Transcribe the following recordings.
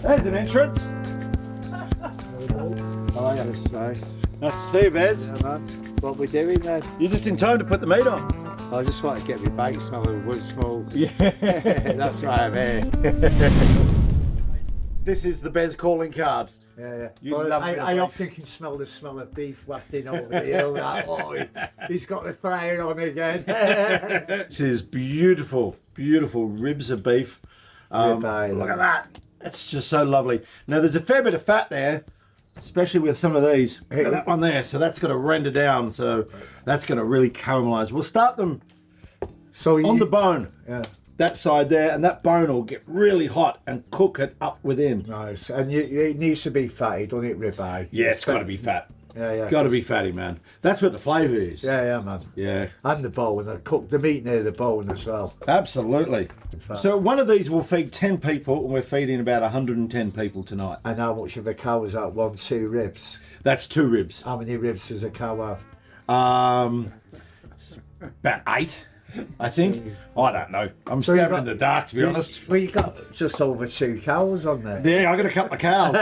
There's an entrance. Oh, I gotta say. Nice to see you, Bez. Yeah, man. What we doing then? You're just in time to put the meat on. I just want to get my bike smelling of wood smoke. Yeah. That's why I'm here. This is the Bez calling card. Yeah. You Well, love a bit of I beef. often can smell the smell of beef wafting over the hill. He's got the fire on again. This is beautiful, beautiful ribs of beef. Ribeye, Look at that. It's just so lovely. Now, there's a fair bit of fat there, especially with some of these. Look at that one there. So that's going to render down. So that's going to really caramelize. We'll start them on the bone. Yeah. That side there, and that bone will get really hot and cook it up within. Nice. And it needs to be fatty, doesn't it, ribeye? Yeah, it's got to be fat. Yeah. Got to be fatty, man. That's what the flavour is. Yeah, man. Yeah. And the bone. I cook the meat near the bone as well. Absolutely. So one of these will feed 10 people, and we're feeding about 110 people tonight. And how much of a cow is that? 1, 2 ribs? That's 2 ribs. How many ribs does a cow have? About 8, I think. I don't know. I'm So you've stabbing got- in the dark, to be honest. Well, you got just over 2 cows on there. Yeah, I got a couple of cows.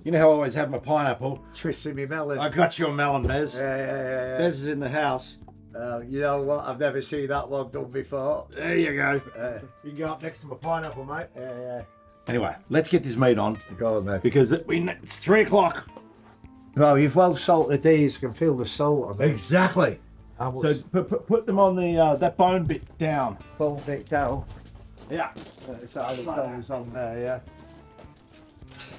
You know how I always have my pineapple? Twisting me melon. I got your melon, Bez. Yeah. Bez is in the house. You know what? I've never seen that one done before. There you go. You can go up next to my pineapple, mate. Yeah. Anyway, let's get this meat on Go on then. because it's 3 o'clock. Well, you've well salted these. You can feel the salt on them. Exactly. How much So put them on the that bone bit down. bone bit down? Yeah. It's how it goes on there, yeah.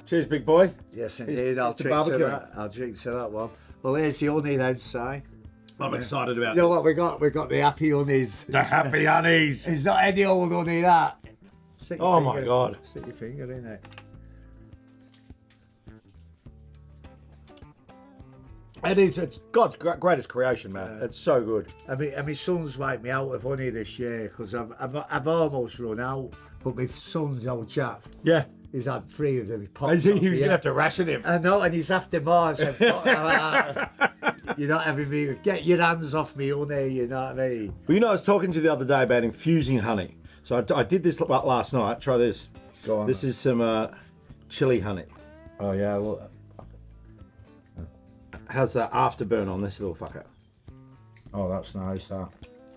Cheers, big boy. Yes, indeed. I'll it's the drink to barbecue. that. I'll drink to that one. Well, here's the honey then, Si. I'm excited about You know this. what we got? We got the Happy Honies. The Happy Honies. It's not any old honey, that. Stick your Oh my finger- God. Stick your finger in it. It's God's greatest creation, man. It's so good. And my son's wiped me out of honey this year because I've almost run out. But my son's old chap, Yeah. he's had 3 of them. He popped You're off going me to head. have to ration him. I know, and he's after more. I said, "Fuck that. You're not having me. Get your hands off me, honey. You know what I mean? Well, you know, I was talking to you the other day about infusing honey. So I did this last night. Try this. Go on. This is some chili honey. Oh yeah. Look. How's the afterburn on this little fucker? Oh, that's nice. That.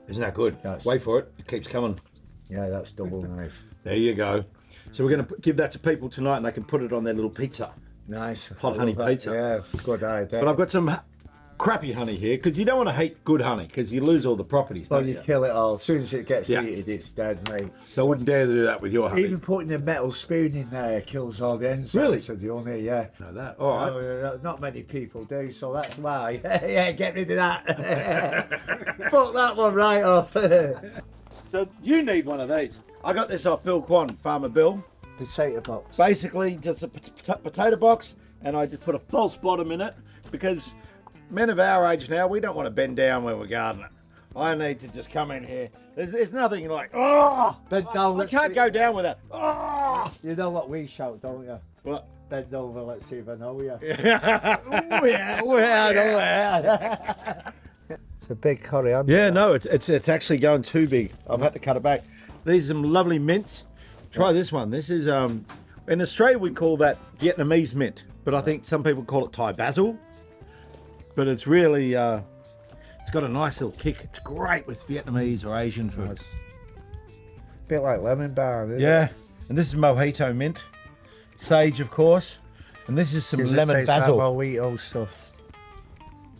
Isn't that good? Yes. Wait for it. It keeps coming. Yeah, that's double nice. There you go. So we're going to give that to people tonight, and they can put it on their little pizza. Nice. Hot honey pizza. Yeah, good idea. But I've got some crappy honey here because you don't want to hate good honey because you lose all the properties. Well, Don't you you? kill it all. As soon as it gets Yeah. heated, it's dead, mate. So I wouldn't dare to do that with your honey. Even putting a metal spoon in there kills all the enzymes Really? of the honey, yeah. Know that. All right. Oh, not many people do, so that's why. Yeah, get rid of that. Fuck that one right off. So you need one of these. I got this off Bill Kwan, Farmer Bill. Potato box. Basically, just a potato box, and I just put a false bottom in it because men of our age now, we don't want to bend down when we're gardening. I need to just come in here. There's nothing like, oh, Bend down, I let's can't see. go down with that. Oh, You know what we shout, don't you? what? Bend over, let's see if I know you. Oh yeah, I know. It's a big coriander. yeah. No, it's actually going too big. I've had to cut it back. These are some lovely mints. Try this one. This is in Australia we call that Vietnamese mint, but I think some people call it Thai basil. But it's really it's got a nice little kick. It's great with Vietnamese or Asian food. Bit like lemon bar, isn't it? Yeah, and this is mojito mint, sage of course, and this is some Gives it lemon taste like basil. mojito stuff.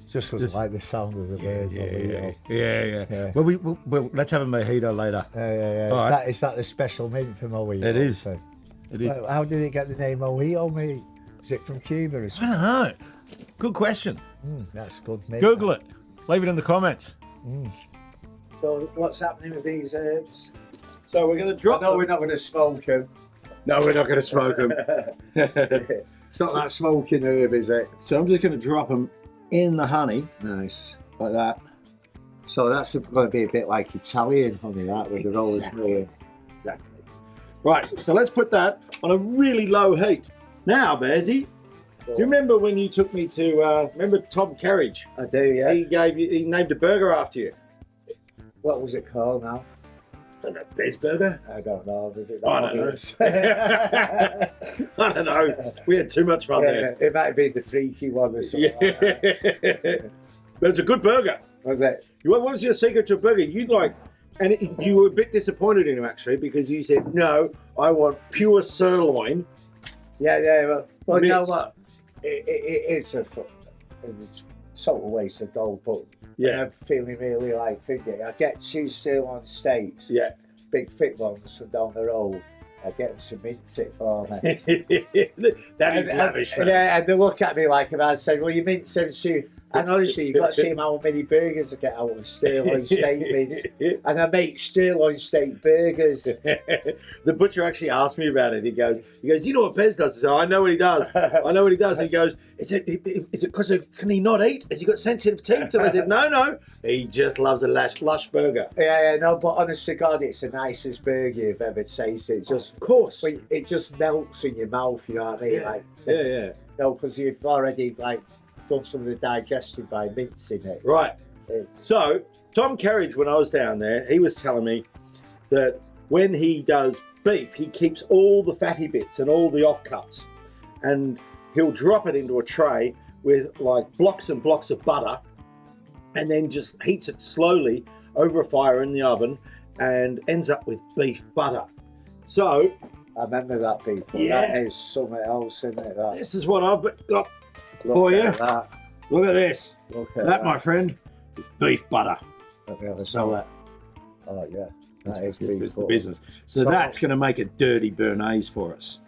Just doesn't like the sound of the bird. Yeah. Well, we'll let's have a mojito later. Yeah. All right. Is that the special mint for mojito? It is. So- It is. Well, how did it get the name mojito, mate? Is it from Cuba or I something? don't know. Good question. That's good, mate. Google it. Leave it in the comments. So what's happening with these herbs? So we're going to drop. No, we're not going to smoke them. No, we're not going to smoke them. It's not that smoking herb, is it? So I'm just going to drop them in the honey Nice. like that. So that's going to be a bit like Italian honey, that, with the rosemary. Exactly. Right. So let's put that on a really low heat. Now, Bezzy, do you remember when you took me to? Remember Tom Kerridge? I do, yeah. He named a burger after you. What was it called now? Bez Burger? I don't know. Does it? I don't know. I don't know. We had too much fun there. It might be the freaky one or something. Yeah. Like that. But it's a good burger. Was it? What was your secret to a burger? You'd like, and you were a bit disappointed in him actually because you said, no, I want pure sirloin. Yeah. Well, you know Bits. what? It's sort of waste of gold, but Yeah. I'm feeling really like thinking. I get 2 sirloin steaks, Yeah. big thick ones from down the road. I get them to mince it for me. That is lavish, man. Yeah, and they look at me like if I said, well, you mince them too. And honestly, you've got to see how many burgers I get out of sirloin steak mince. And I make sirloin steak burgers. The butcher actually asked me about it. He goes, you know what Bez does? I said, I know what he does. I know what he does. And he goes, is it because can he not eat? Has he got sensitive teeth? And I said, no. He just loves a lush burger. Yeah, no, but honest to God, it's the nicest burger you've ever tasted. Just, Of course. it just melts in your mouth, you know what I mean? Yeah. Like, Yeah. no, because you've already like done some of the digestion by mincing it. Right. Yeah. So, Tom Carriage, when I was down there, he was telling me that when he does beef, he keeps all the fatty bits and all the offcuts, and he'll drop it into a tray with like blocks and blocks of butter, and then just heats it slowly over a fire in the oven, and ends up with beef butter. So, I remember that, people. Yeah. That is something else, isn't it? That. this is what I've got Look for you. at that. Look at this. Look at That, my friend, is beef butter. Let me have a Smell smell. that. Oh, yeah. That is This beef is the butter. business. So that's going to make a dirty Bernaise for us.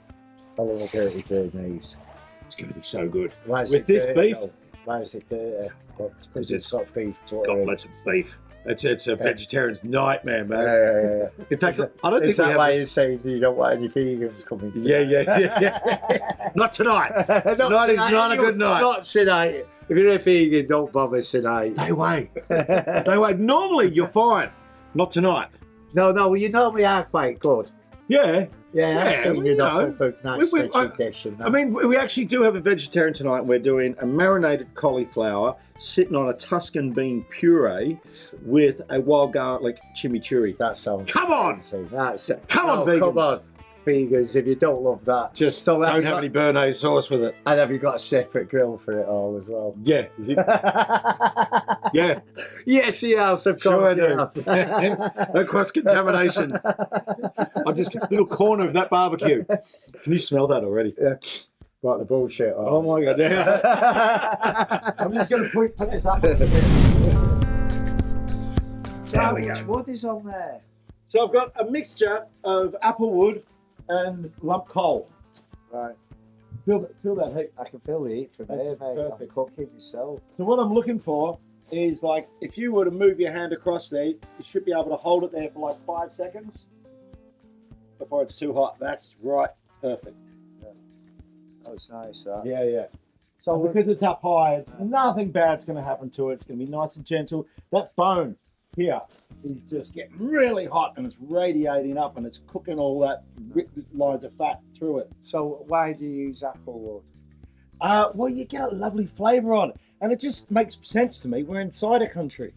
I love a dirty Bernaise. It's going to be so good. Why is With it this dirty, beef? though? Why is it dirty? Because it's it's got beef butter Got in it. lots of beef. It's a vegetarian's nightmare, man. Yeah. In fact, I don't think Is we that have. why you're saying you don't want any vegans coming to Yeah. Not tonight. Tonight is not a good night. Not tonight. If you're a vegan, don't bother tonight. Stay away. Stay away. Normally, you're fine. Not tonight. No, you normally are quite good. Yeah. Yeah, I've Yeah, seen well, you you not know, cook a nice we- veggie dish and that. I mean, we actually do have a vegetarian tonight. We're doing a marinated cauliflower sitting on a Tuscan bean puree with a wild garlic chimichurri. that sounds Come on! amazing. That's it. Come on, Come vegans. on, vegans. If you don't love that, Just So have don't you have got- any Bernaise sauce with it. and have you got a separate grill for it all as well? Yeah. Yeah. Yes, he has, of Sure I course. do. he has. No cross-contamination. I'll just a little corner of that barbecue. Can you smell that already? What the bullshit? Oh my God. I'm just going to put this up. There we go. What is on there? So I've got a mixture of applewood and lump coal. Right. Feel that heat. I can feel the heat from here, mate. I'm Perfect. cooking myself. So what I'm looking for is like, if you were to move your hand across there, you should be able to hold it there for like 5 seconds before it's too hot. That's right. Perfect. Oh, it's nice, that. Yeah. So because it's up high, it's nothing bad's going to happen to it. It's going to be nice and gentle. That bone here is just getting really hot and it's radiating up and it's cooking all that lines of fat through it. So why do you use applewood? Well, you get a lovely flavour on it, and it just makes sense to me. We're in cider country.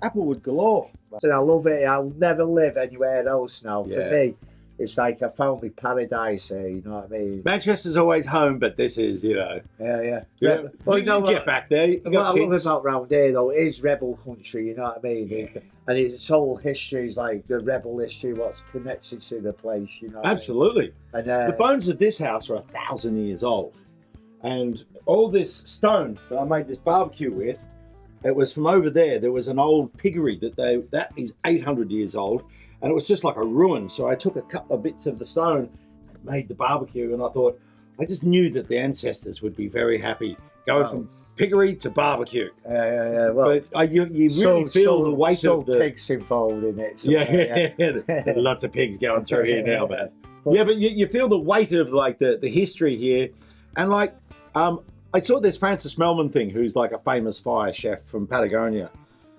Applewood galore. And I love it. I'll never live anywhere else now. Yeah. For me, it's like I found my paradise here, you know what I mean? Manchester's always home, but this is, Yeah. Well, you know you what? get back there. You What got I love kids. about round here though is rebel country, you know what I mean? Yeah. And its whole history is like the rebel history, what's connected to the place, you know what Absolutely. I mean? And The bones of this house are 1,000 years old, and all this stone that I made this barbecue with, it was from over there. There was an old piggery that is 800 years old, and it was just like a ruin. So I took a couple of bits of the stone and made the barbecue, and I thought, I just knew that the ancestors would be very happy going from piggery to barbecue. yeah. Well, But you really feel the weight of the pigs involved in it. So, yeah. Lots of pigs going through here now, man. Yeah, but you feel the weight of like the history here, and like I saw this Francis Melman thing, who's like a famous fire chef from Patagonia,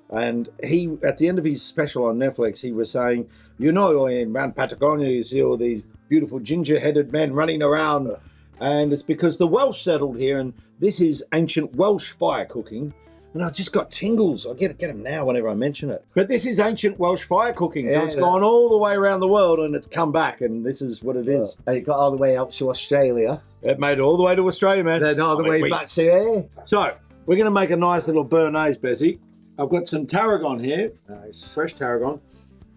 and he at the end of his special on Netflix, he was saying, you know, around Patagonia you see all these beautiful ginger-headed men running around, and it's because the Welsh settled here, and this is ancient Welsh fire cooking, and I just got tingles. I get them now whenever I mention it. But this is ancient Welsh fire cooking, so it's gone all the way around the world and it's come back, and this is what it is. And it got all the way out to Australia. It made it all the way to Australia, man. Then all the way back to here. So, we're going to make a nice little béarnaise, Bezzy. I've got some tarragon here. Nice. Fresh tarragon.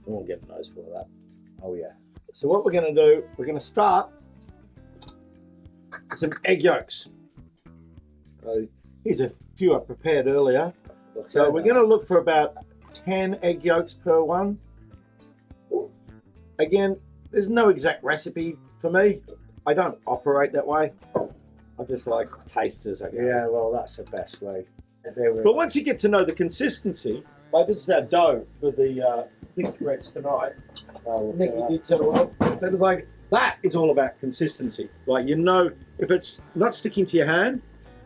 I won't get a nose full of that. Oh, yeah. So what we're going to do, we're going to start with some egg yolks. Here's a few I prepared earlier. So we're going to look for about 10 egg yolks per one. Again, there's no exact recipe for me. I don't operate that way. I just like taste as I go. Yeah, well, that's the best way. But once you get to know the consistency, like this is our dough for the thick breads tonight. Nicky did so well. But like that is all about consistency. Like, you know, if it's not sticking to your hand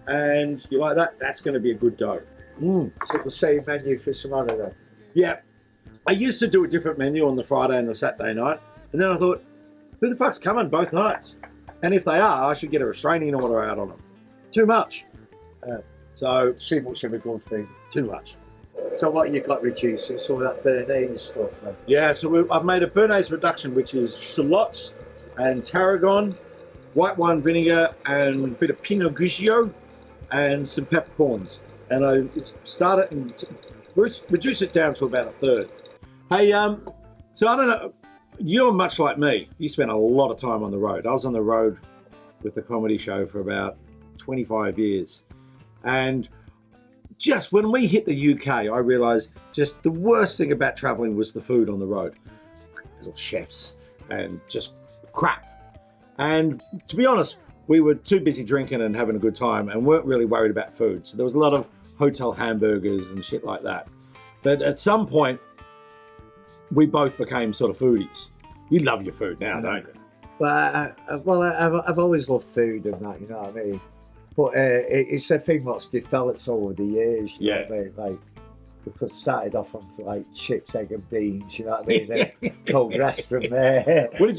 and you like that, that's going to be a good dough. So the same menu for some other then? Yeah. I used to do a different menu on the Friday and the Saturday night, and then I thought, who the fuck's coming both nights? And if they are, I should get a restraining order out on them. Too much. So Too much of a good thing. too much. So what you got reducing some of that béarnaise stuff then? Yeah, so I've made a béarnaise reduction, which is shallots and tarragon, white wine vinegar, and a bit of Pinot Grigio, and some peppercorns. And I start it and reduce it down to about a third. Hey, so I don't know, you're much like me. You spent a lot of time on the road. I was on the road with the comedy show for about 25 years. And just when we hit the UK, I realised just the worst thing about travelling was the food on the road. Little chefs and just crap. And to be honest, we were too busy drinking and having a good time and weren't really worried about food. So there was a lot of hotel hamburgers and shit like that. But at some point, we both became sort of foodies. You love your food now, don't you? Well, I've always loved food and that, you know what I mean? But it's a thing that's developed over the years, you know what I mean? Like, because started off on like chips, egg and beans, you know what I mean? Then progressed from there. What did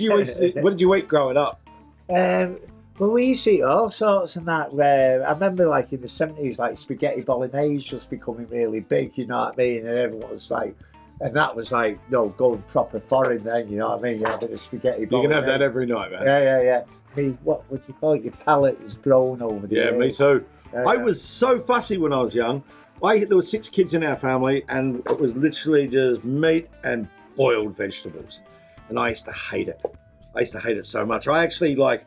you eat growing up? Well, we used to eat all sorts and that. I remember like in the 70s, like spaghetti bolognese just becoming really big, you know what I mean? And everyone was like, and that was like, no, going proper foreign then, you know what I mean? You're having a spaghetti bolognese. You can have that every night, man. Yeah. I mean, what would you call it? Your palate has grown over the years. Yeah, me too. I was so fussy when I was young. There were 6 kids in our family, and it was literally just meat and boiled vegetables. And I used to hate it. I used to hate it so much. I actually I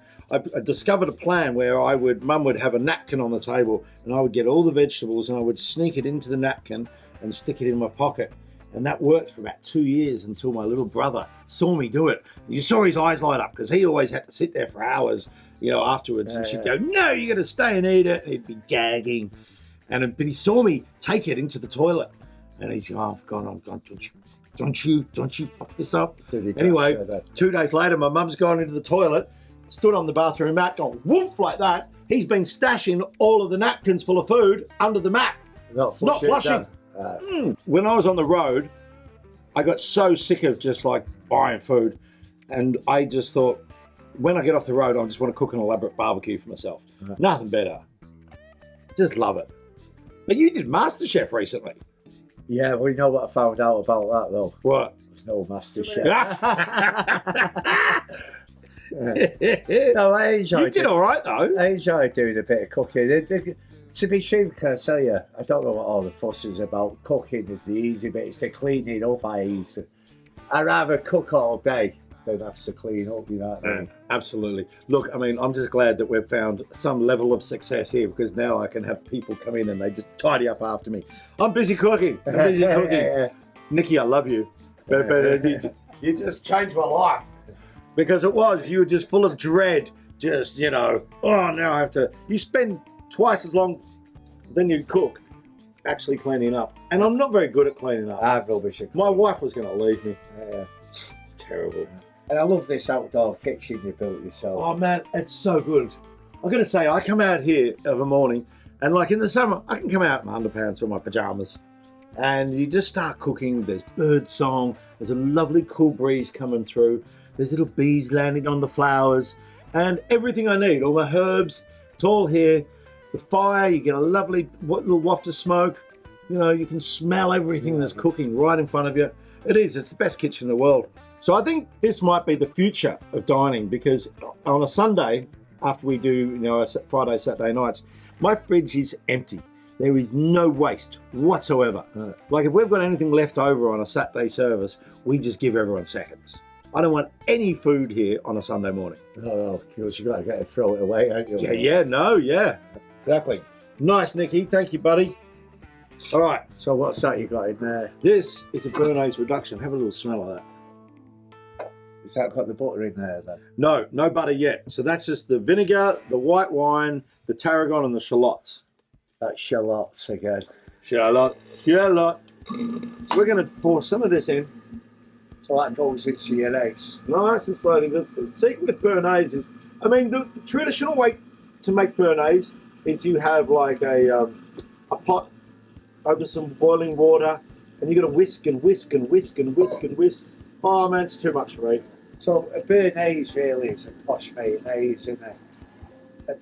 discovered a plan where Mum would have a napkin on the table, and I would get all the vegetables and I would sneak it into the napkin and stick it in my pocket. And that worked for about 2 years until my little brother saw me do it. You saw his eyes light up because he always had to sit there for hours, you know, afterwards. And she'd go, "No, you're going to stay and eat it." And he'd be gagging. But he saw me take it into the toilet. And he's going, "Oh, I've gone, don't you fuck this up." Anyway, 2 days later, my mum's gone into the toilet, stood on the bathroom mat, gone woof like that. He's been stashing all of the napkins full of food under the mat. Not flushing. When I was on the road, I got so sick of just like buying food, and I just thought, when I get off the road, I just want to cook an elaborate barbecue for myself. Nothing better. Just love it. But you did MasterChef recently. Yeah, well, you know what I found out about that though? What? There's no MasterChef. No, I enjoyed it. You did all right though. I enjoyed doing a bit of cooking. To be true, can I tell you, I don't know what all the fuss is about. Cooking is the easy bit. It's the cleaning up I used to. I'd rather cook all day than have to clean up, you know what I mean? Absolutely. Look, I mean, I'm just glad that we've found some level of success here, because now I can have people come in and they just tidy up after me. I'm busy cooking. Nicky, I love you. But you just changed my life. Because you were just full of dread. Just, you know, oh, now I have to. You spend twice as long than you cook actually cleaning up. And I'm not very good at cleaning up. I'm rubbish. My wife was going to leave me. It's terrible. And I love this outdoor kitchen you built yourself. Oh man, it's so good. I've got to say, I come out here of a morning, and like in the summer, I can come out in my underpants or my pajamas, and you just start cooking. There's bird song, there's a lovely cool breeze coming through, there's little bees landing on the flowers, and everything I need, all my herbs, it's all here. The fire, you get a lovely little waft of smoke. You know, you can smell everything that's cooking right in front of you. It's the best kitchen in the world. So I think this might be the future of dining, because on a Sunday, after we do, you know, Friday, Saturday nights, my fridge is empty. There is no waste whatsoever. Right. Like if we've got anything left over on a Saturday service, we just give everyone seconds. I don't want any food here on a Sunday morning. Oh, because you got to get it, throw it away, haven't you? Yeah, exactly. Nice, Nicky. Thank you, buddy. All right. So what's that you got in there? This is a Béarnaise reduction. Have a little smell of that. Is that got the butter in there then? No, no butter yet. So that's just the vinegar, the white wine, the tarragon, and the shallots. That's shallots again. Shallot. So we're going to pour some of this in. So that goes into your eggs. Nice and slowly. The secret with Béarnaise is, I mean, the traditional way to make Béarnaise is you have like a pot over some boiling water, and you got to whisk and whisk and whisk and whisk and whisk. Oh man, it's too much for me. So a Béarnaise really is a posh mayonnaise, isn't it?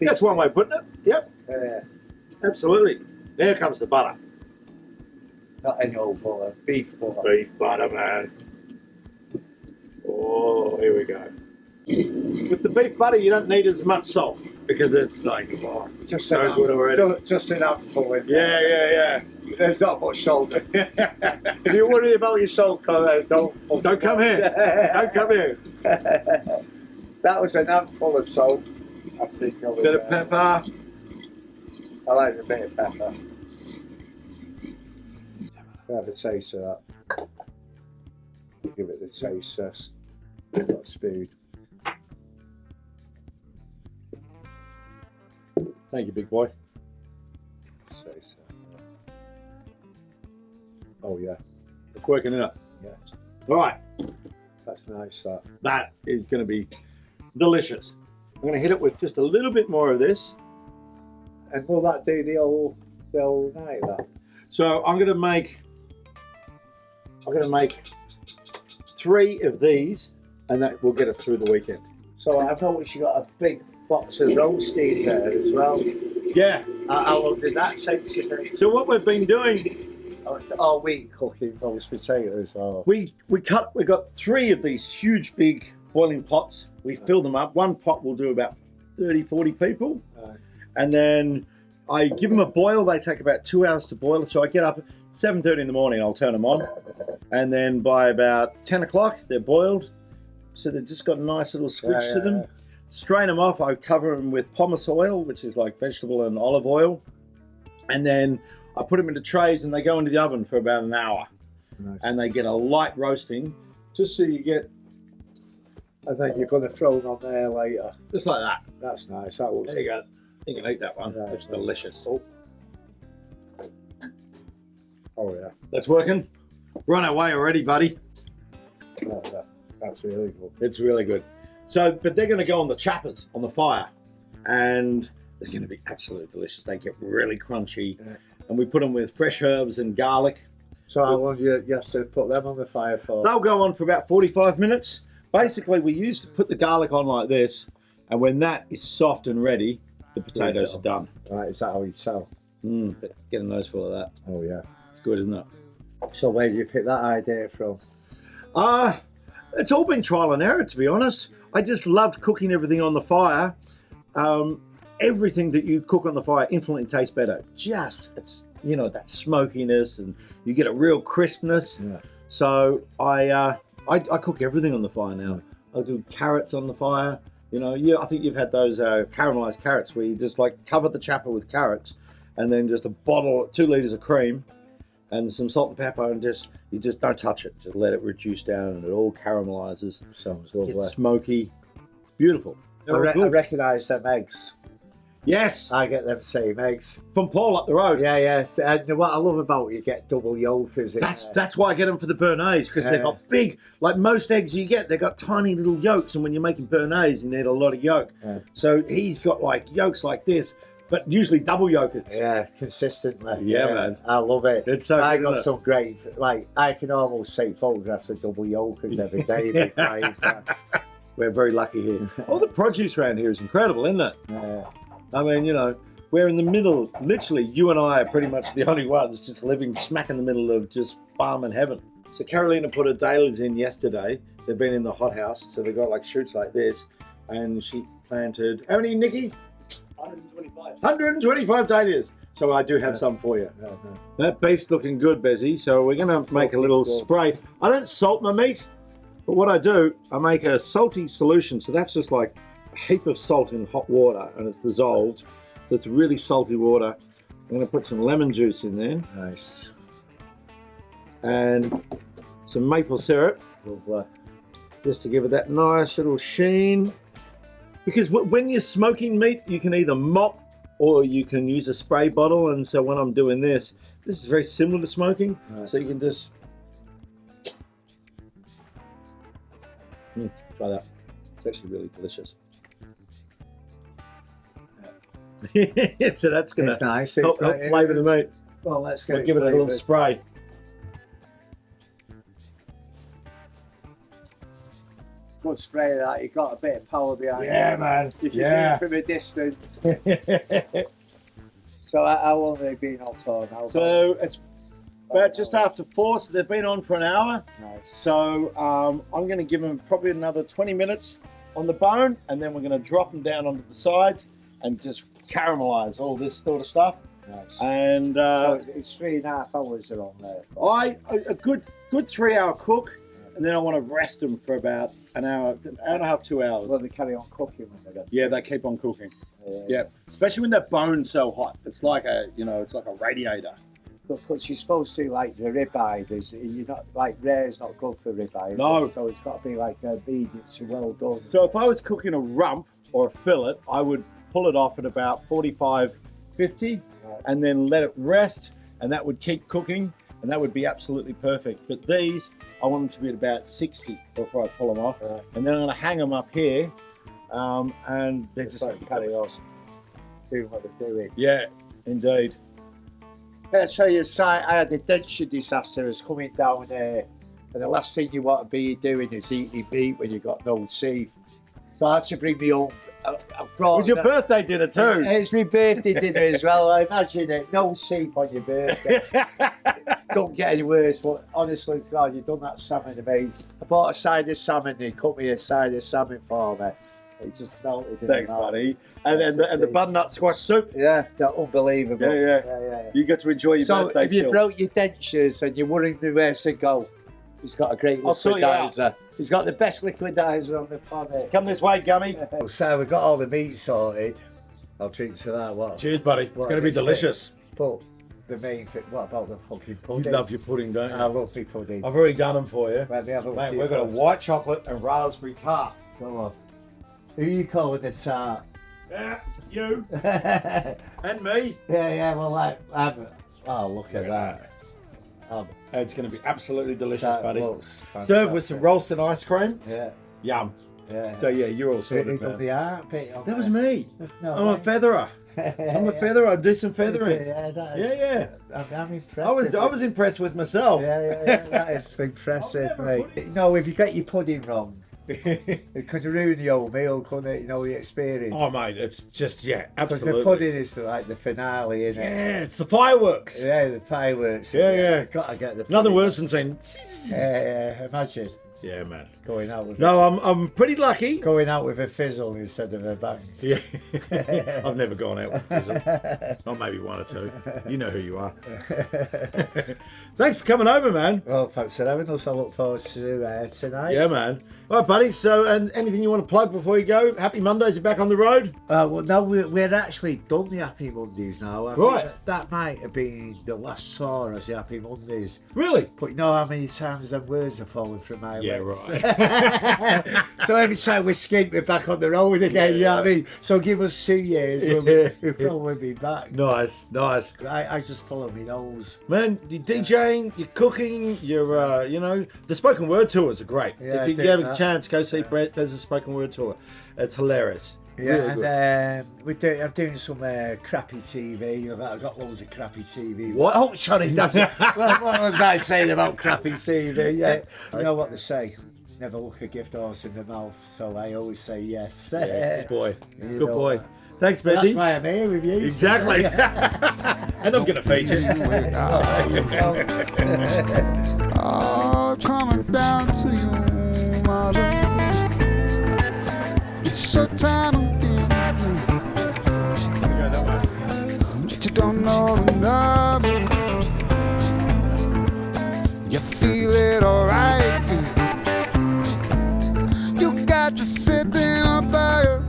That's one way of putting it. Yep. Absolutely. There comes the butter. Not any old butter, beef butter. Beef butter, man. Oh, here we go. With the beef butter, you don't need as much salt because it's like Just so good already. Just enough for it. Yeah. There's not much salt. If you worry about your salt content, Don't come here. Don't come here. That was an handful of salt. I think. Bit of pepper. I like a bit of pepper. Have a taste of that. Give it the taste first. Got a spoon. Thank you, big boy. Taste that. Oh yeah. It's working it up. Yeah. All right. That's nice. That. That is going to be delicious. I'm going to hit it with just a little bit more of this. And will that do the whole night? That. So I'm going to make 3 of these, and that will get us through the weekend. So I've noticed you got a big box of roasted there as well. Yeah. How long did that take to make? So what we've been doing, All week cooking roast potatoes. Or... we got 3 of these huge big boiling pots. We fill them up. One pot will do about 30-40 people. And then I give them a boil. They take about 2 hours to boil. So I get up at 7:30 in the morning, I'll turn them on. And then by about 10 o'clock, they're boiled. So they've just got a nice little switch to them. Strain them off. I cover them with pomace oil, which is like vegetable and olive oil. And then I put them into trays and they go into the oven for about an hour. Nice. And they get a light roasting, just so you get... And then you're going to throw them on there later. Just like that. That's nice. That was... There you go. You can eat that one. Yeah, it's delicious. Oh yeah. That's working. We're on our way already, buddy. That's really good. It's really good. So, but they're going to go on the chappers on the fire, and they're going to be absolutely delicious. They get really crunchy, and we put them with fresh herbs and garlic. So how long you have to put them on the fire for? They'll go on for about 45 minutes. Basically, we used to put the garlic on like this, and when that is soft and ready, the potatoes are done. Right, is that how you sell? Get a nose full of that. Oh yeah. It's good, isn't it? So where did you pick that idea from? It's all been trial and error, to be honest. I just loved cooking everything on the fire. Everything that you cook on the fire infinitely tastes better. It's that smokiness, and you get a real crispness. Yeah. So I cook everything on the fire now. I do carrots on the fire. I think you've had those caramelized carrots where you just like cover the chapper with carrots, and then just a bottle, 2 liters of cream, and some salt and pepper, and you just don't touch it. Just let it reduce down, and it all caramelizes. Sounds lovely. It's smoky, beautiful. I recognise them eggs. Yes, I get them same eggs from Paul up the road. Yeah. And what I love about it, you get double yolkers. That's why I get them for the Béarnaise, because they've got big, like most eggs you get, they've got tiny little yolks, and when you're making Béarnaise, you need a lot of yolk. Yeah. So he's got like yolks like this, but usually double yolkers. Yeah, consistently. Yeah, man. I love it. It's so I good, got some great, I can almost take photographs of double yolkers every day. We're very lucky here. All the produce around here is incredible, isn't it? Yeah. I mean, we're in the middle. Literally, you and I are pretty much the only ones just living smack in the middle of just farming heaven. So Carolina put her dahlias in yesterday. They've been in the hothouse, so they've got like shoots like this. And she planted, how many, Nikki? 125. 125 dahlias. So I do have some for you. That beef's looking good, Bezzy. So we're going to make a little spray. I don't salt my meat, but what I do, I make a salty solution. So that's just like a heap of salt in hot water, and it's dissolved. So it's really salty water. I'm going to put some lemon juice in there. Nice. And some maple syrup. Lovely. Just to give it that nice little sheen. Because when you're smoking meat, you can either mop or you can use a spray bottle. And so when I'm doing this is very similar to smoking. Right. So you can just try that. It's actually really delicious. So that's going to nice. help flavour the meat. Well, let's give it a little spray. Good spray that. You got a bit of power behind it. Yeah, man. If you do it from a distance. So how long have they been on for now? So it's about just after 4, so they've been on for an hour. Nice. So I'm going to give them probably another 20 minutes on the bone, and then we're going to drop them down onto the sides and just caramelize all this sort of stuff. Nice. And so it's 3.5 hours they're on there. A good 3-hour cook. And then I want to rest them for about an hour and a half, 2 hours. Well, they carry on cooking when they get. Yeah, they keep on cooking. Yeah, especially when that bone's so hot. It's like it's like a radiator. Because you're supposed to like the ribeye. You're not like rare's not good for ribeye. No. So it's got to be like a medium to well done. So if I was cooking a rump or a fillet, I would pull it off at about 45, 50, and then let it rest, and that would keep cooking. And that would be absolutely perfect. But these, I want them to be at about 60 before I pull them off. Right. And then I'm going to hang them up here. And they're just like carry on doing what they're doing. Yeah, indeed. I tell you, I had a denture disaster was coming down there. And the last thing you want to be doing is eating meat when you've got no teeth. So I had to bring me home. It was your birthday dinner too. It's my birthday dinner as well. I imagine it. No sleep on your birthday. Don't get any worse, but honestly, God, you've done that salmon to me. I bought a side of salmon, they cut me a side of salmon for me. It just melted in Thanks, buddy. And the butternut squash soup. Yeah, they're unbelievable. Yeah. You get to enjoy your birthday if you still. broke your dentures and you're worrying where to go, he's got a great liquidizer. He's got the best liquidizer on the planet. Come this way, Gummy. So we've got all the meat sorted. I'll drink to that. What? Cheers, buddy. It's going to be delicious. But the main thing, what about the fucking pudding? You love your pudding, don't you? I love my pudding. I've already done them for you. Mate, we've got a white chocolate and raspberry tart. Come on. Who are you calling the tart? Yeah, you. And me. Yeah, well, look at that. It's going to be absolutely delicious, buddy. Served with some roasted ice cream. Yeah. Yum. Yeah. So, yeah, you're all sorted, man. The art bit that was me. No, I'm a featherer. I'm a featherer. I do some feathering. Yeah, I'm impressed. I was impressed with myself. Yeah. That is impressive, mate. If you get your pudding wrong, it could ruin the whole meal, couldn't it? The experience. Oh, mate, it's just, absolutely. Because the pudding is like the finale, isn't it? Yeah, it's the fireworks. Yeah, the fireworks. Yeah. Got to get the pudding. Nothing worse than saying... Yeah, imagine. Yeah, man. Going out with I'm pretty lucky. Going out with a fizzle instead of a bang. Yeah. I've never gone out with a fizzle. Or maybe one or two. You know who you are. Thanks for coming over, man. Well, thanks for having us. I look forward to tonight. Yeah, man. All right, buddy. So, and anything you want to plug before you go? Happy Mondays, you're back on the road? Well, no, we're actually done the Happy Mondays now. I think that might have been the last saw as the Happy Mondays. Really? But you know how many times them words are falling from my lips? Yeah, right. So every time we skate, we're back on the road again, you know what I mean? So give us 2 years, we'll probably be back. Nice. I just follow my nose. Man, you're DJing, you're cooking, you're, the spoken word tours are great. Yeah, if you get a chance, go see Bez's spoken word tour. It's hilarious. Yeah, really, and I'm doing some crappy TV. I've got loads of crappy TV. What? Oh, sorry. What was I saying about crappy TV? Yeah. You know what they say? Never look a gift horse in the mouth. So I always say yes. Yeah, good boy. Good boy. Thanks, That's Benji. why I'm here with you. Exactly. And I'm going to feed you. All coming down to you, my love. It's your time again. But you don't know the number. You feel it alright. You got to sit there on fire.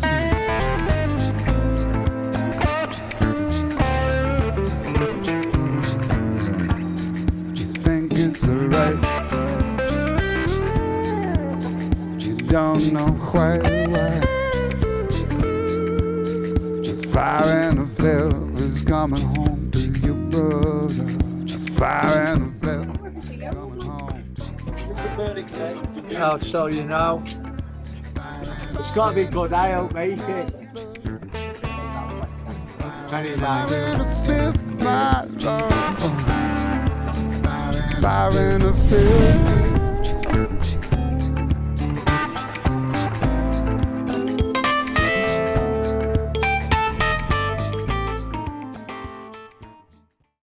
You think it's alright. You don't know quite why. Your fire and the flame is coming home to your brother. Your fire and the flame coming home. Oh, so you know. It's got to be good, I hope, make it. Very nice. Fire in the fifth, my love. Fire in the fifth.